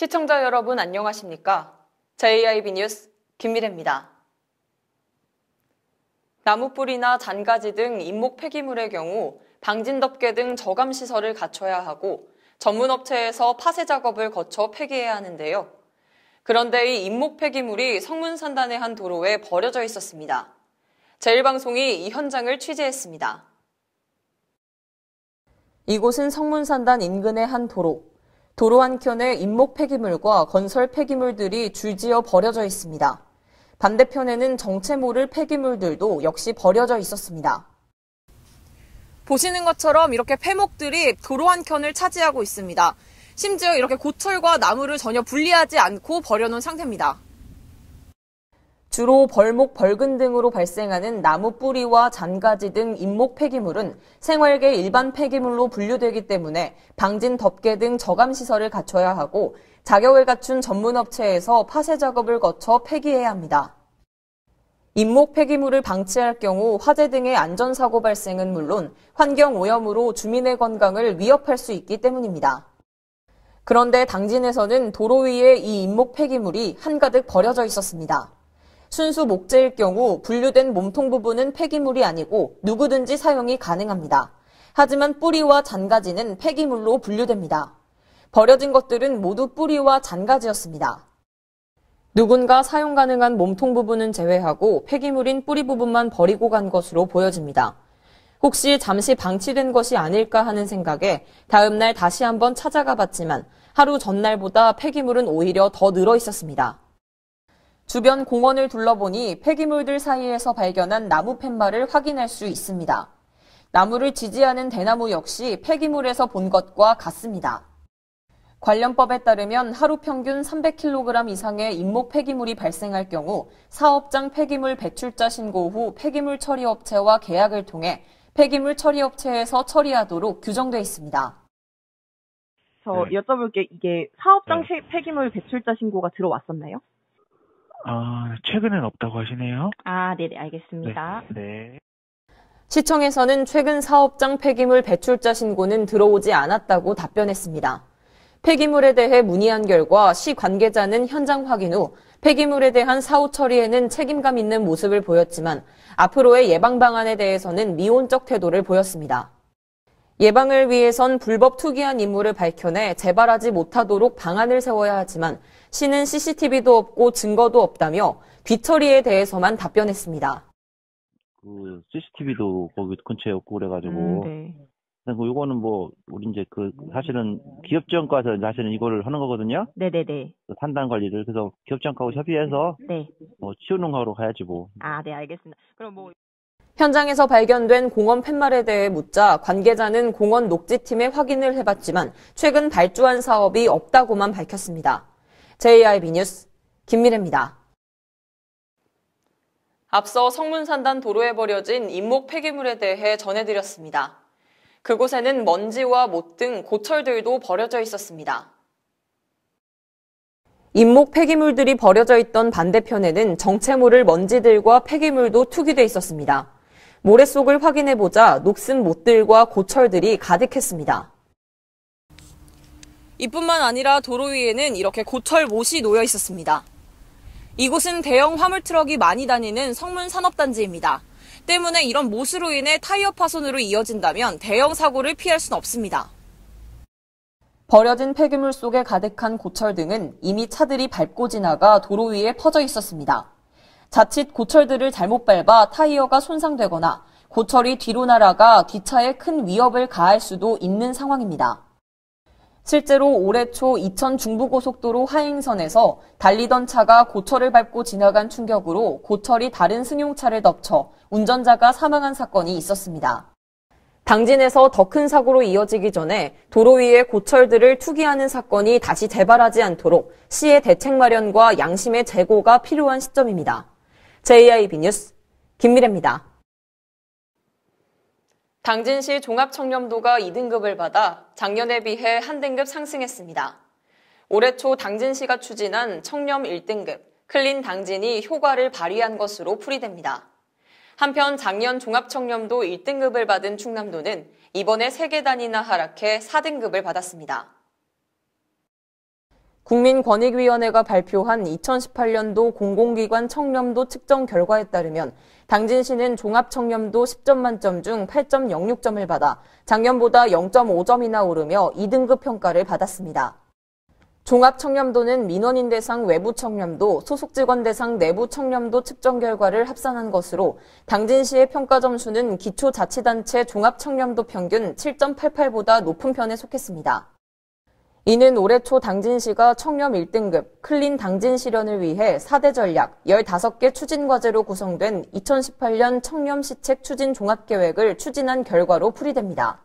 시청자 여러분 안녕하십니까? JIB 뉴스 김미래입니다. 나무 뿌리나 잔가지 등 인목 폐기물의 경우 방진덮개 등 저감시설을 갖춰야 하고 전문업체에서 파쇄 작업을 거쳐 폐기해야 하는데요. 그런데 이 인목 폐기물이 성문산단의 한 도로에 버려져 있었습니다. 제1방송이 이 현장을 취재했습니다. 이곳은 성문산단 인근의 한 도로. 도로 한켠에 인목 폐기물과 건설 폐기물들이 줄지어 버려져 있습니다. 반대편에는 정체 모를 폐기물들도 역시 버려져 있었습니다. 보시는 것처럼 이렇게 폐목들이 도로 한켠을 차지하고 있습니다. 심지어 이렇게 고철과 나무를 전혀 분리하지 않고 버려놓은 상태입니다. 주로 벌목, 벌근 등으로 발생하는 나무 뿌리와 잔가지 등 인목 폐기물은 생활계 일반 폐기물로 분류되기 때문에 방진 덮개 등 저감시설을 갖춰야 하고 자격을 갖춘 전문업체에서 파쇄 작업을 거쳐 폐기해야 합니다. 인목 폐기물을 방치할 경우 화재 등의 안전사고 발생은 물론 환경오염으로 주민의 건강을 위협할 수 있기 때문입니다. 그런데 당진에서는 도로 위에 이 인목 폐기물이 한가득 버려져 있었습니다. 순수 목재일 경우 분류된 몸통 부분은 폐기물이 아니고 누구든지 사용이 가능합니다. 하지만 뿌리와 잔가지는 폐기물로 분류됩니다. 버려진 것들은 모두 뿌리와 잔가지였습니다. 누군가 사용 가능한 몸통 부분은 제외하고 폐기물인 뿌리 부분만 버리고 간 것으로 보여집니다. 혹시 잠시 방치된 것이 아닐까 하는 생각에 다음 날 다시 한번 찾아가 봤지만 하루 전날보다 폐기물은 오히려 더 늘어 있었습니다. 주변 공원을 둘러보니 폐기물들 사이에서 발견한 나무 팻말을 확인할 수 있습니다. 나무를 지지하는 대나무 역시 폐기물에서 본 것과 같습니다. 관련법에 따르면 하루 평균 300kg 이상의 인목 폐기물이 발생할 경우 사업장 폐기물 배출자 신고 후 폐기물 처리업체와 계약을 통해 폐기물 처리업체에서 처리하도록 규정돼 있습니다. 저 여쭤볼 게 이게 사업장 폐기물 배출자 신고가 들어왔었나요? 최근엔 없다고 하시네요. 네네, 알겠습니다. 네. 시청에서는 최근 사업장 폐기물 배출자 신고는 들어오지 않았다고 답변했습니다. 폐기물에 대해 문의한 결과 시 관계자는 현장 확인 후 폐기물에 대한 사후 처리에는 책임감 있는 모습을 보였지만 앞으로의 예방 방안에 대해서는 미온적 태도를 보였습니다. 예방을 위해선 불법 투기한 인물을 밝혀내 재발하지 못하도록 방안을 세워야 하지만 시는 CCTV도 없고 증거도 없다며 뒤처리에 대해서만 답변했습니다. CCTV도 거기 근처에 없고 그래가지고. 네. 요거는 우리 이제 사실은 기업지원과에서 사실은 이거를 하는 거거든요. 네네네. 산단 관리를. 그래서 기업지원과하고 협의해서. 네. 치우는 거로 가야지 뭐. 네, 알겠습니다. 그럼 현장에서 발견된 공원 팻말에 대해 묻자 관계자는 공원 녹지팀에 확인을 해봤지만 최근 발주한 사업이 없다고만 밝혔습니다. JIB 뉴스 김미래입니다. 앞서 성문산단 도로에 버려진 인목 폐기물에 대해 전해드렸습니다. 그곳에는 먼지와 못 등 고철들도 버려져 있었습니다. 인목 폐기물들이 버려져 있던 반대편에는 정체 모를 먼지들과 폐기물도 투기돼 있었습니다. 모래 속을 확인해보자 녹슨 못들과 고철들이 가득했습니다. 이뿐만 아니라 도로 위에는 이렇게 고철 못이 놓여 있었습니다. 이곳은 대형 화물트럭이 많이 다니는 성문산업단지입니다. 때문에 이런 못으로 인해 타이어 파손으로 이어진다면 대형 사고를 피할 수는 없습니다. 버려진 폐기물 속에 가득한 고철 등은 이미 차들이 밟고 지나가 도로 위에 퍼져 있었습니다. 자칫 고철들을 잘못 밟아 타이어가 손상되거나 고철이 뒤로 날아가 뒷차에 큰 위협을 가할 수도 있는 상황입니다. 실제로 올해 초 이천 중부고속도로 하행선에서 달리던 차가 고철을 밟고 지나간 충격으로 고철이 다른 승용차를 덮쳐 운전자가 사망한 사건이 있었습니다. 당진에서 더 큰 사고로 이어지기 전에 도로 위에 고철들을 투기하는 사건이 다시 재발하지 않도록 시의 대책 마련과 양심의 재고가 필요한 시점입니다. JIB 뉴스 김미래입니다. 당진시 종합청렴도가 2등급을 받아 작년에 비해 한 등급 상승했습니다. 올해 초 당진시가 추진한 청렴 1등급, 클린 당진이 효과를 발휘한 것으로 풀이됩니다. 한편 작년 종합청렴도 1등급을 받은 충남도는 이번에 3계단이나 하락해 4등급을 받았습니다. 국민권익위원회가 발표한 2018년도 공공기관 청렴도 측정 결과에 따르면 당진시는 종합청렴도 10점 만점 중 8.06점을 받아 작년보다 0.5점이나 오르며 2등급 평가를 받았습니다. 종합청렴도는 민원인 대상 외부 청렴도, 소속 직원 대상 내부 청렴도 측정 결과를 합산한 것으로 당진시의 평가 점수는 기초자치단체 종합청렴도 평균 7.88보다 높은 편에 속했습니다. 이는 올해 초 당진시가 청렴 1등급 클린 당진 실현을 위해 4대 전략 15개 추진과제로 구성된 2018년 청렴시책 추진 종합계획을 추진한 결과로 풀이됩니다.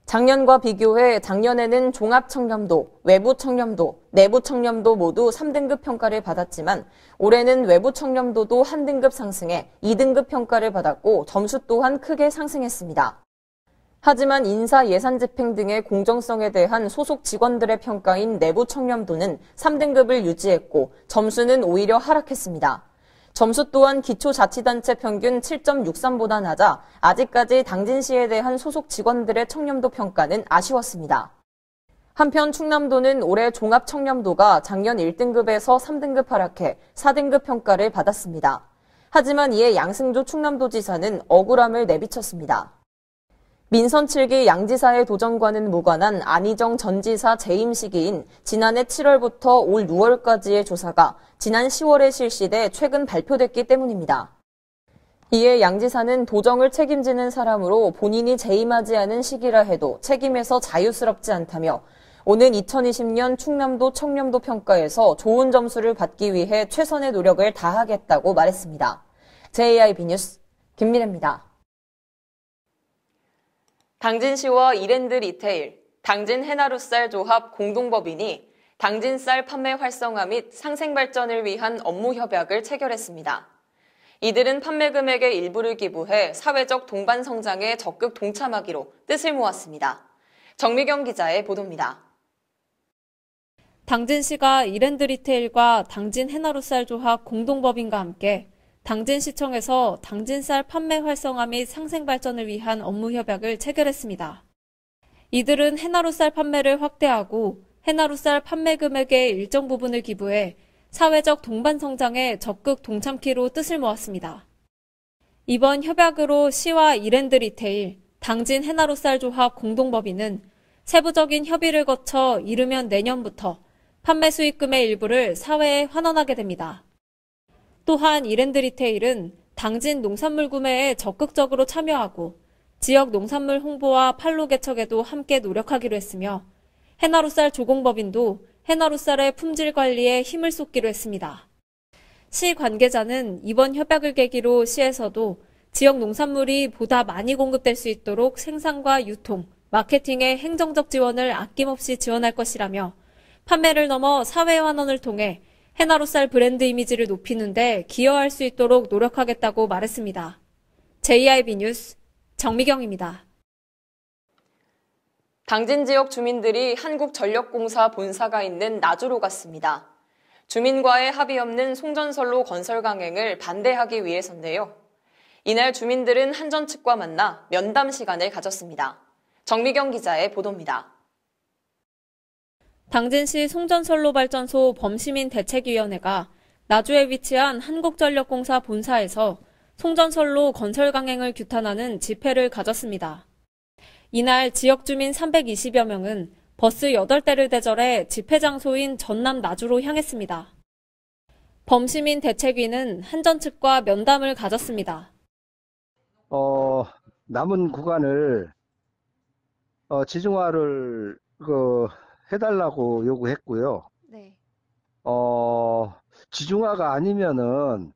작년과 비교해 작년에는 종합청렴도, 외부청렴도, 내부청렴도 모두 3등급 평가를 받았지만 올해는 외부청렴도도 한 등급 상승해 2등급 평가를 받았고 점수 또한 크게 상승했습니다. 하지만 인사 예산 집행 등의 공정성에 대한 소속 직원들의 평가인 내부 청렴도는 3등급을 유지했고 점수는 오히려 하락했습니다. 점수 또한 기초자치단체 평균 7.63보다 낮아 아직까지 당진시에 대한 소속 직원들의 청렴도 평가는 아쉬웠습니다. 한편 충남도는 올해 종합청렴도가 작년 1등급에서 3등급 하락해 4등급 평가를 받았습니다. 하지만 이에 양승조 충남도지사는 억울함을 내비쳤습니다. 민선 7기 양지사의 도전과는 무관한 안희정 전 지사 재임 시기인 지난해 7월부터 올 6월까지의 조사가 지난 10월에 실시돼 최근 발표됐기 때문입니다. 이에 양 지사는 도정을 책임지는 사람으로 본인이 재임하지 않은 시기라 해도 책임에서 자유스럽지 않다며 오는 2020년 충남도 청렴도 평가에서 좋은 점수를 받기 위해 최선의 노력을 다하겠다고 말했습니다. JIB 뉴스 김미래입니다. 당진시와 이랜드 리테일, 당진 해나루쌀 조합 공동법인이 당진쌀 판매 활성화 및 상생 발전을 위한 업무 협약을 체결했습니다. 이들은 판매 금액의 일부를 기부해 사회적 동반 성장에 적극 동참하기로 뜻을 모았습니다. 정미경 기자의 보도입니다. 당진시가 이랜드 리테일과 당진 해나루쌀 조합 공동법인과 함께 당진시청에서 당진쌀 판매 활성화 및 상생 발전을 위한 업무 협약을 체결했습니다. 이들은 해나루쌀 판매를 확대하고 해나루쌀 판매 금액의 일정 부분을 기부해 사회적 동반 성장에 적극 동참키로 뜻을 모았습니다. 이번 협약으로 시와 이랜드 리테일, 당진 해나루쌀 조합 공동법인은 세부적인 협의를 거쳐 이르면 내년부터 판매 수익금의 일부를 사회에 환원하게 됩니다. 또한 이랜드 리테일은 당진 농산물 구매에 적극적으로 참여하고 지역 농산물 홍보와 판로 개척에도 함께 노력하기로 했으며 해나루쌀 조공법인도 해나루쌀의 품질 관리에 힘을 쏟기로 했습니다. 시 관계자는 이번 협약을 계기로 시에서도 지역 농산물이 보다 많이 공급될 수 있도록 생산과 유통, 마케팅의 행정적 지원을 아낌없이 지원할 것이라며 판매를 넘어 사회 환원을 통해 해나루쌀 브랜드 이미지를 높이는 데 기여할 수 있도록 노력하겠다고 말했습니다. JIB 뉴스 정미경입니다. 당진 지역 주민들이 한국전력공사 본사가 있는 나주로 갔습니다. 주민과의 합의 없는 송전선로 건설 강행을 반대하기 위해서인데요. 이날 주민들은 한전 측과 만나 면담 시간을 가졌습니다. 정미경 기자의 보도입니다. 당진시 송전선로발전소 범시민대책위원회가 나주에 위치한 한국전력공사 본사에서 송전선로 건설 강행을 규탄하는 집회를 가졌습니다. 이날 지역 주민 320여 명은 버스 8대를 대절해 집회 장소인 전남 나주로 향했습니다. 범시민대책위는 한전 측과 면담을 가졌습니다. 남은 구간을 지중화를 해달라고 요구했고요. 네. 지중화가 아니면은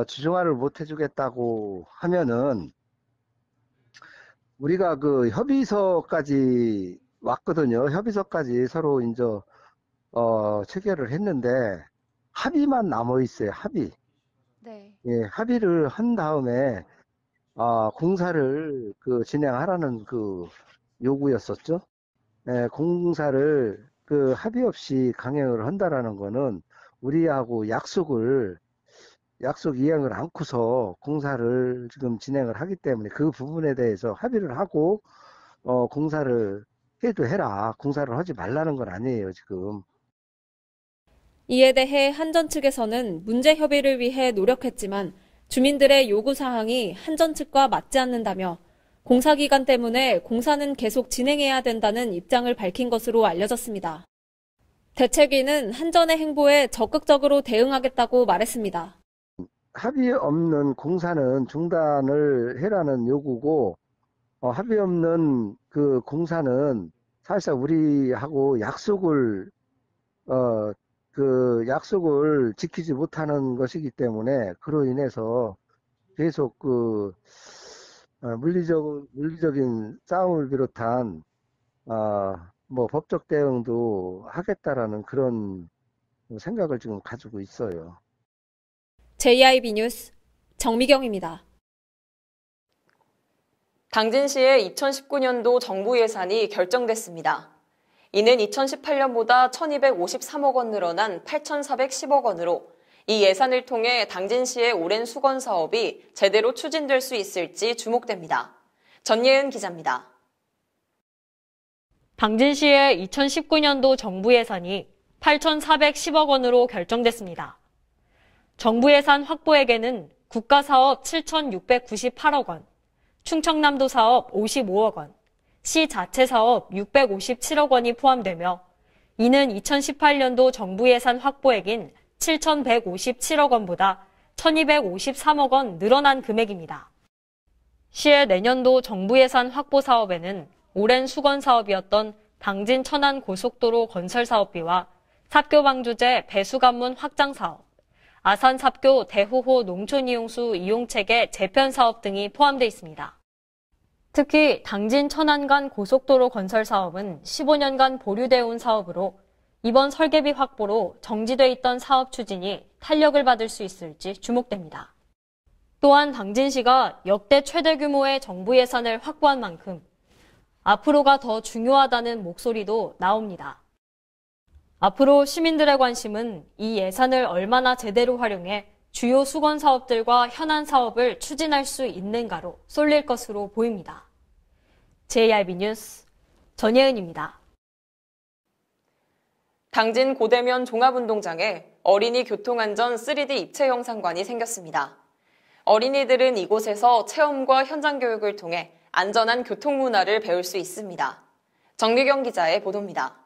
지중화를 못 해주겠다고 하면은 우리가 그 협의서까지 왔거든요. 협의서까지 서로 이제 체결을 했는데 합의만 남아 있어요. 합의. 네. 예, 합의를 한 다음에 공사를 진행하라는 그 요구였었죠. 예, 공사를 합의 없이 강행을 한다라는 거는 우리하고 약속 이행을 않고서 공사를 지금 진행을 하기 때문에 그 부분에 대해서 합의를 하고 공사를 해도 해라. 공사를 하지 말라는 건 아니에요, 지금. 이에 대해 한전 측에서는 문제 협의를 위해 노력했지만 주민들의 요구사항이 한전 측과 맞지 않는다며 공사 기간 때문에 공사는 계속 진행해야 된다는 입장을 밝힌 것으로 알려졌습니다. 대책위는 한전의 행보에 적극적으로 대응하겠다고 말했습니다. 합의 없는 공사는 중단을 해라는 요구고, 합의 없는 그 공사는 사실상 우리하고 약속을 지키지 못하는 것이기 때문에 그로 인해서 계속 물리적인 싸움을 비롯한 법적 대응도 하겠다라는 그런 생각을 지금 가지고 있어요. JIB 뉴스 정미경입니다. 당진시의 2019년도 정부 예산이 결정됐습니다. 이는 2018년보다 1,253억 원 늘어난 8,410억 원으로 이 예산을 통해 당진시의 오랜 수건 사업이 제대로 추진될 수 있을지 주목됩니다. 전예은 기자입니다. 당진시의 2019년도 정부 예산이 8,410억 원으로 결정됐습니다. 정부 예산 확보액에는 국가사업 7,698억 원, 충청남도 사업 55억 원, 시 자체 사업 657억 원이 포함되며 이는 2018년도 정부 예산 확보액인 7,157억 원보다 1,253억 원 늘어난 금액입니다. 시의 내년도 정부 예산 확보 사업에는 오랜 수건 사업이었던 당진 천안 고속도로 건설 사업비와 삽교 방조제 배수관문 확장 사업, 아산 삽교 대호호 농촌 이용수 이용체계 재편 사업 등이 포함되어 있습니다. 특히 당진 천안 간 고속도로 건설 사업은 15년간 보류되어 온 사업으로 이번 설계비 확보로 정지돼 있던 사업 추진이 탄력을 받을 수 있을지 주목됩니다. 또한 당진시가 역대 최대 규모의 정부 예산을 확보한 만큼 앞으로가 더 중요하다는 목소리도 나옵니다. 앞으로 시민들의 관심은 이 예산을 얼마나 제대로 활용해 주요 수건 사업들과 현안 사업을 추진할 수 있는가로 쏠릴 것으로 보입니다. JIB 뉴스 전예은입니다. 당진 고대면 종합운동장에 어린이 교통안전 3D 입체 영상관이 생겼습니다. 어린이들은 이곳에서 체험과 현장 교육을 통해 안전한 교통문화를 배울 수 있습니다. 정미경 기자의 보도입니다.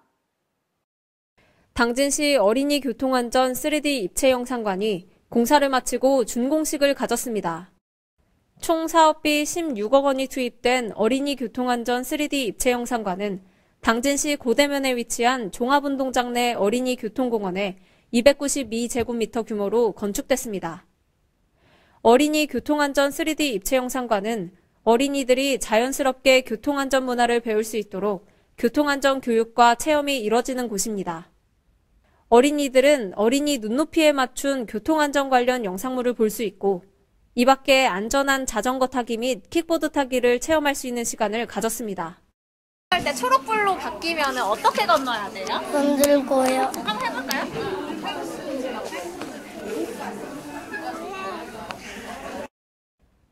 당진시 어린이 교통안전 3D 입체 영상관이 공사를 마치고 준공식을 가졌습니다. 총 사업비 16억 원이 투입된 어린이 교통안전 3D 입체 영상관은 당진시 고대면에 위치한 종합운동장 내 어린이 교통공원에 292제곱미터 규모로 건축됐습니다. 어린이 교통안전 3D 입체 영상관은 어린이들이 자연스럽게 교통안전 문화를 배울 수 있도록 교통안전 교육과 체험이 이뤄지는 곳입니다. 어린이들은 어린이 눈높이에 맞춘 교통안전 관련 영상물을 볼 수 있고 이 밖에 안전한 자전거 타기 및 킥보드 타기를 체험할 수 있는 시간을 가졌습니다. 할 때 초록불로 바뀌면 어떻게 건너야 돼요? 만들고요. 한번 해볼까요?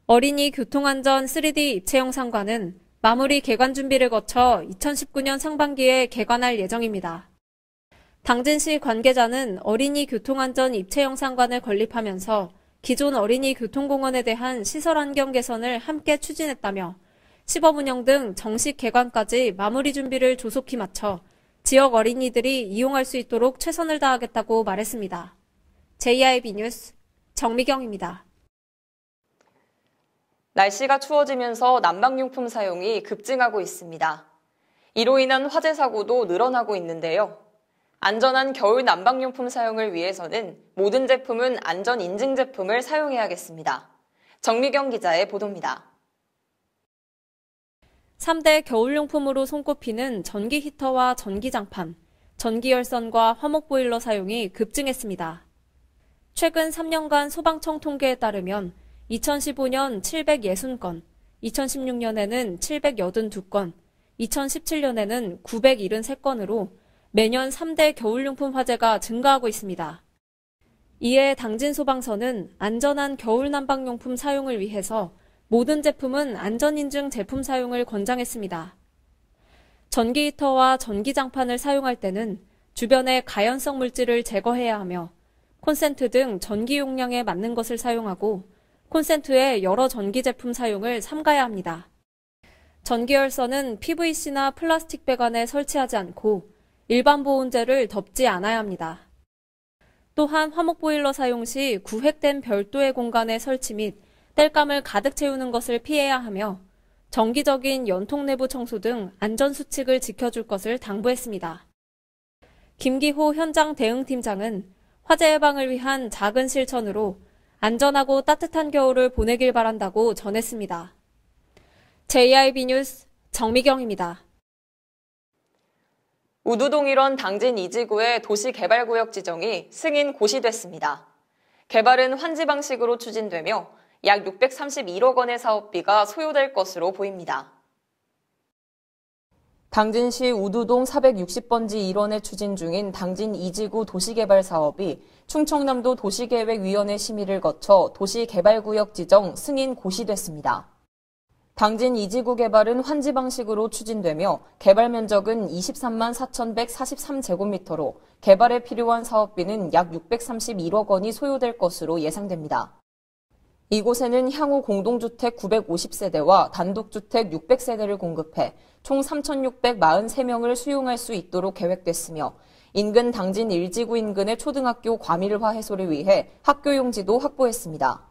어린이 교통안전 3D 입체 영상관은 마무리 개관 준비를 거쳐 2019년 상반기에 개관할 예정입니다. 당진시 관계자는 어린이 교통안전 입체 영상관을 건립하면서 기존 어린이 교통공원에 대한 시설 환경 개선을 함께 추진했다며 시범 운영 등 정식 개관까지 마무리 준비를 조속히 마쳐 지역 어린이들이 이용할 수 있도록 최선을 다하겠다고 말했습니다. JIB 뉴스 정미경입니다. 날씨가 추워지면서 난방용품 사용이 급증하고 있습니다. 이로 인한 화재 사고도 늘어나고 있는데요. 안전한 겨울 난방용품 사용을 위해서는 모든 제품은 안전인증 제품을 사용해야겠습니다. 정미경 기자의 보도입니다. 3대 겨울용품으로 손꼽히는 전기 히터와 전기장판, 전기열선과 화목보일러 사용이 급증했습니다. 최근 3년간 소방청 통계에 따르면 2015년 760건, 2016년에는 782건, 2017년에는 973건으로 매년 3대 겨울용품 화재가 증가하고 있습니다. 이에 당진소방서는 안전한 겨울 난방용품 사용을 위해서 모든 제품은 안전인증 제품 사용을 권장했습니다. 전기 히터와 전기장판을 사용할 때는 주변의 가연성 물질을 제거해야 하며 콘센트 등 전기 용량에 맞는 것을 사용하고 콘센트의 여러 전기 제품 사용을 삼가야 합니다. 전기열선은 PVC나 플라스틱 배관에 설치하지 않고 일반 보온재를 덮지 않아야 합니다. 또한 화목보일러 사용 시 구획된 별도의 공간의 설치 및 땔감을 가득 채우는 것을 피해야 하며 정기적인 연통 내부 청소 등 안전수칙을 지켜줄 것을 당부했습니다. 김기호 현장 대응팀장은 화재 예방을 위한 작은 실천으로 안전하고 따뜻한 겨울을 보내길 바란다고 전했습니다. JIB 뉴스 정미경입니다. 우두동 일원 당진 2지구의 도시개발구역 지정이 승인 고시됐습니다. 개발은 환지 방식으로 추진되며 약 631억 원의 사업비가 소요될 것으로 보입니다. 당진시 우두동 460번지 1원에 추진 중인 당진 2지구 도시개발 사업이 충청남도 도시계획위원회 심의를 거쳐 도시개발구역 지정 승인 고시됐습니다. 당진 2지구 개발은 환지 방식으로 추진되며 개발 면적은 23만 4,143제곱미터로 개발에 필요한 사업비는 약 631억 원이 소요될 것으로 예상됩니다. 이곳에는 향후 공동주택 950세대와 단독주택 600세대를 공급해 총 3,643명을 수용할 수 있도록 계획됐으며 인근 당진 1지구 인근의 초등학교 과밀화 해소를 위해 학교 용지도 확보했습니다.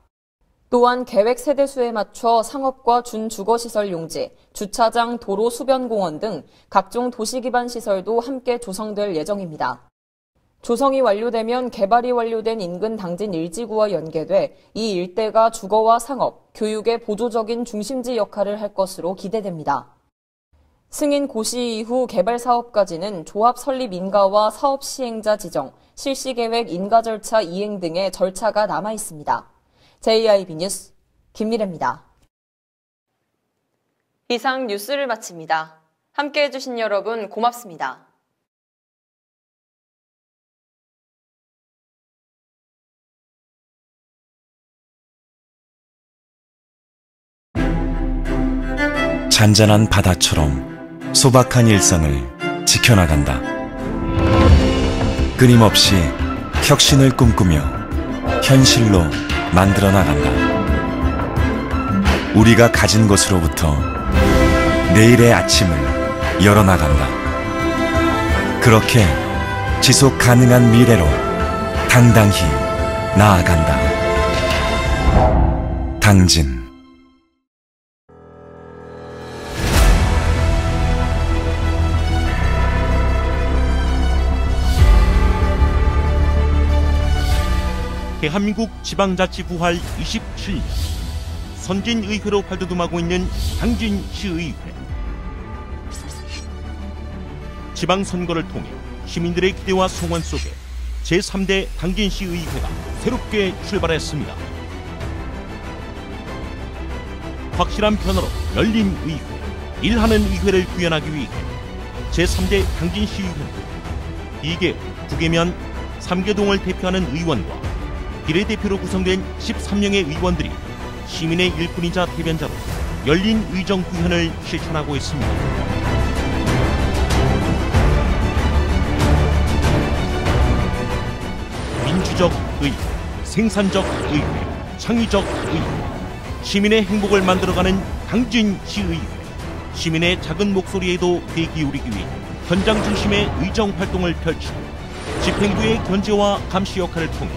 또한 계획 세대수에 맞춰 상업과 준주거시설 용지, 주차장, 도로 수변공원 등 각종 도시기반 시설도 함께 조성될 예정입니다. 조성이 완료되면 개발이 완료된 인근 당진 1지구와 연계돼 이 일대가 주거와 상업, 교육의 보조적인 중심지 역할을 할 것으로 기대됩니다. 승인 고시 이후 개발 사업까지는 조합 설립 인가와 사업 시행자 지정, 실시계획 인가 절차 이행 등의 절차가 남아 있습니다. JIB 뉴스 김미래입니다. 이상 뉴스를 마칩니다. 함께해 주신 여러분 고맙습니다. 잔잔한 바다처럼 소박한 일상을 지켜나간다. 끊임없이 혁신을 꿈꾸며 현실로 만들어 나간다. 우리가 가진 것으로부터 내일의 아침을 열어나간다. 그렇게 지속 가능한 미래로 당당히 나아간다. 당진 대한민국 지방자치 부활 27년 선진의회로 발돋움하고 있는 당진시의회. 지방선거를 통해 시민들의 기대와 소원 속에 제3대 당진시의회가 새롭게 출발했습니다. 확실한 변화로 열린 의회, 일하는 의회를 구현하기 위해 제3대 당진시의회는 2개, 9개면 3개동을 대표하는 의원과 비례대표로 구성된 13명의 의원들이 시민의 일꾼이자 대변자로 열린 의정 구현을 실천하고 있습니다. 민주적 의회, 생산적 의회, 창의적 의회, 시민의 행복을 만들어가는 당진시의회, 시민의 작은 목소리에도 귀 기울이기 위해 현장 중심의 의정 활동을 펼치고 집행부의 견제와 감시 역할을 통해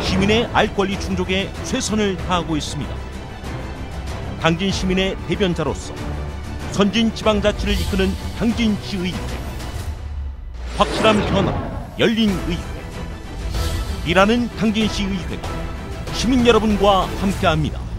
시민의 알 권리 충족에 최선을 다하고 있습니다. 당진 시민의 대변자로서 선진 지방자치를 이끄는 당진시의회. 확실한 변화, 열린 의회. 일하는 당진시의회가 시민 여러분과 함께합니다.